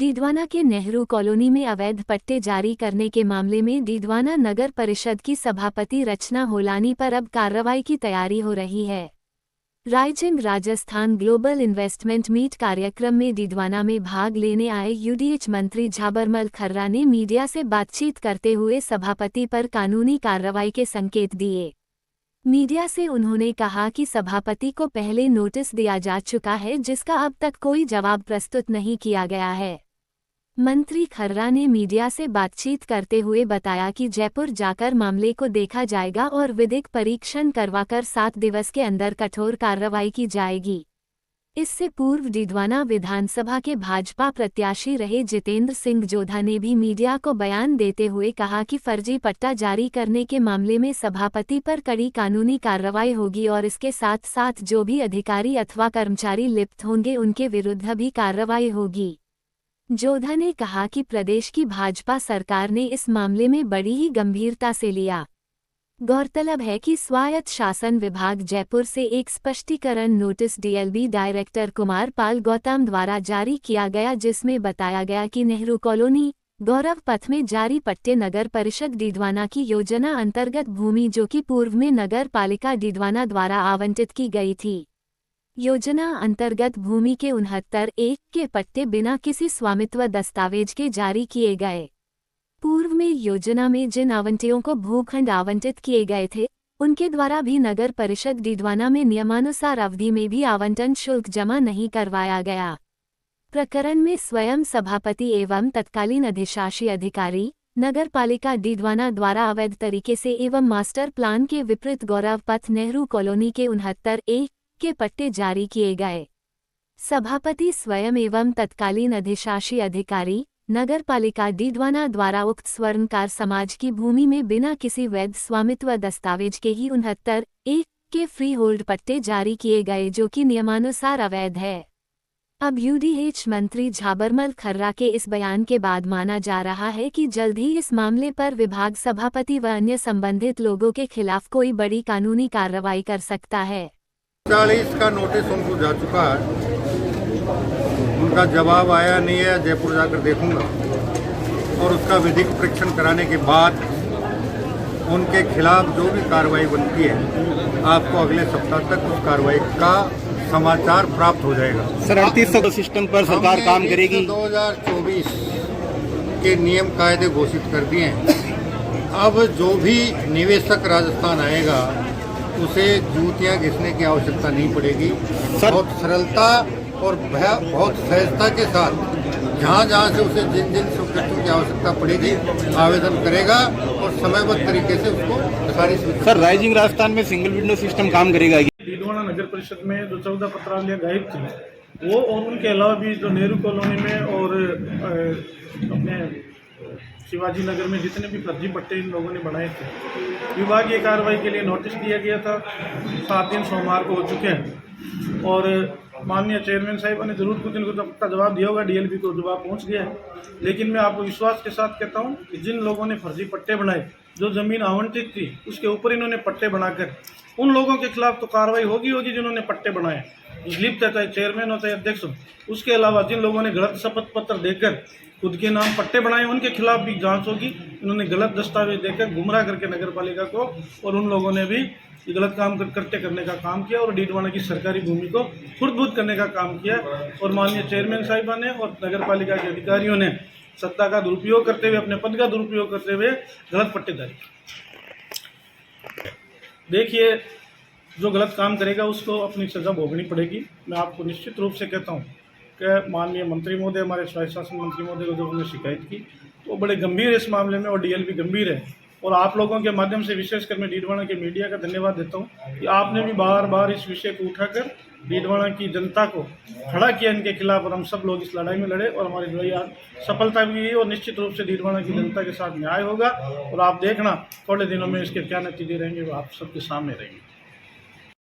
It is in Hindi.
डीडवाना के नेहरू कॉलोनी में अवैध पट्टे जारी करने के मामले में डीडवाना नगर परिषद की सभापति रचना होलानी पर अब कार्रवाई की तैयारी हो रही है। Rising Rajasthan global investment meet कार्यक्रम में डीडवाना में भाग लेने आए यूडीएच मंत्री झाबरमल खर्रा ने मीडिया से बातचीत करते हुए सभापति पर कानूनी कार्रवाई के संकेत दिए। मीडिया से उन्होंने कहा कि सभापति को पहले नोटिस दिया जा चुका है, जिसका अब तक कोई जवाब प्रस्तुत नहीं किया गया है। मंत्री खर्रा ने मीडिया से बातचीत करते हुए बताया कि जयपुर जाकर मामले को देखा जाएगा और विधिक परीक्षण करवाकर 7 दिवस के अंदर कठोर कार्रवाई की जाएगी। इससे पूर्व डीडवाना विधानसभा के भाजपा प्रत्याशी रहे जितेंद्र सिंह जोधा ने भी मीडिया को बयान देते हुए कहा कि फर्जी पट्टा जारी करने के मामले में सभापति पर कड़ी कानूनी कार्रवाई होगी और इसके साथ साथ जो भी अधिकारी अथवा कर्मचारी लिप्त होंगे उनके विरुद्ध भी कार्रवाई होगी। जोधा ने कहा कि प्रदेश की भाजपा सरकार ने इस मामले में बड़ी ही गंभीरता से लिया। गौरतलब है कि स्वायत्त शासन विभाग जयपुर से एक स्पष्टीकरण notice DLB director Kumar Pal Gautam द्वारा जारी किया गया, जिसमें बताया गया कि नेहरू कॉलोनी गौरव पथ में जारी पट्टे नगर परिषद डीडवाना की योजना अंतर्गत भूमि जो कि पूर्व में नगर पालिका डीडवाना द्वारा आवंटित की गई थी। योजना अंतर्गत भूमि के 69(1) के पट्टे बिना किसी स्वामित्व दस्तावेज के जारी किए गए। पूर्व में योजना में जिन आवंटियों को भूखंड आवंटित किए गए थे, उनके द्वारा भी नगर परिषद डीडवाना में नियमानुसार अवधि में भी आवंटन शुल्क जमा नहीं करवाया गया। प्रकरण में स्वयं सभापति एवं तत्कालीन अधिशासी अधिकारी नगर पालिका डीडवाना द्वारा अवैध तरीके से एवं मास्टर प्लान के विपरीत गौरव पथ नेहरू कॉलोनी के 69(1) के पट्टे जारी किए गए। सभापति स्वयं एवं तत्कालीन अधिशासी अधिकारी नगर पालिका डीडवाना द्वारा उक्त स्वर्णकार समाज की भूमि में बिना किसी वैध स्वामित्व दस्तावेज के ही 69(1) के फ्री होल्ड पट्टे जारी किए गए, जो कि नियमानुसार अवैध है। अब यूडीएच मंत्री झाबरमल खर्रा के इस बयान के बाद माना जा रहा है कि जल्द ही इस मामले पर विभाग सभापति व अन्य संबंधित लोगों के खिलाफ कोई बड़ी कानूनी कार्रवाई कर सकता है। 40 का नोटिस उनको जा चुका है, उनका जवाब आया नहीं है। जयपुर जाकर देखूंगा और उसका विधिक परीक्षण कराने के बाद उनके खिलाफ जो भी कार्रवाई बनती है आपको अगले सप्ताह तक उस कार्रवाई का समाचार प्राप्त हो जाएगा। सर 3800 सिस्टम पर सरकार काम करेगी। 2024 के नियम कायदे घोषित कर दिए हैं। अब जो भी निवेशक राजस्थान आएगा उसे जूतियां घिसने की आवश्यकता नहीं पड़ेगी। बहुत सरलता और बहुत सहजता के साथ जहाँ से उसे जिन स्वीकृतियों की आवश्यकता पड़ेगी आवेदन करेगा और समयबद्ध तरीके से उसको सारी स्वीकृति। सर राइजिंग राजस्थान में सिंगल विंडो सिस्टम काम करेगा। डीडवाना नगर परिषद में जो 14 पत्रावलियाँ गायब थी वो और उनके अलावा भी जो नेहरू कॉलोनी में और अपने शिवाजी नगर में जितने भी फर्जी पट्टे इन लोगों ने बनाए थे, विभागीय कार्रवाई के लिए नोटिस दिया गया था। 7 दिन सोमवार को हो चुके हैं और माननीय चेयरमैन साहिबा ने जरूर कुछ न कुछ अपना जवाब दिया होगा। डीएलबी को जवाब पहुंच गया है, लेकिन मैं आपको विश्वास के साथ कहता हूं कि जिन लोगों ने फर्जी पट्टे बनाए, जो जमीन आवंटित थी उसके ऊपर इन्होंने पट्टे बनाकर, उन लोगों के खिलाफ तो कार्रवाई होगी जिन्होंने पट्टे बनाए, लिप्त है, चाहे चेयरमैन हो चाहे अध्यक्ष हो। उसके अलावा जिन लोगों ने गलत शपथ पत्र देकर खुद के नाम पट्टे बनाए उनके खिलाफ भी जांच होगी। इन्होंने गलत दस्तावेज देकर गुमराह करके नगर पालिका को और उन लोगों ने भी गलत काम करने का काम किया और डीडवाना की सरकारी भूमि को खुर्द-बुर्द करने का काम किया। और माननीय चेयरमैन साहिबा ने और नगर पालिका के अधिकारियों ने सत्ता का दुरुपयोग करते हुए, अपने पद का दुरुपयोग करते हुए गलत पट्टे जारी किए। देखिए, जो गलत काम करेगा उसको अपनी सजा भोगनी पड़ेगी। मैं आपको निश्चित रूप से कहता हूँ कि माननीय मंत्री महोदय, हमारे स्वायत्त शासन मंत्री महोदय को जब उन्होंने शिकायत की तो बड़े गंभीर है इस मामले में और डीएलबी गंभीर है। और आप लोगों के माध्यम से विशेषकर मैं डीडवाना के मीडिया का धन्यवाद देता हूँ कि आपने भी बार बार इस विषय को उठाकर डीडवाना की जनता को खड़ा किया इनके खिलाफ, और हम सब लोग इस लड़ाई में लड़े और हमारी लड़ाई आज सफलता भी हुई और निश्चित रूप से डीडवाना की जनता के साथ न्याय होगा। और आप देखना थोड़े दिनों में इसके क्या नतीजे रहेंगे वो आप सबके सामने रहेंगे।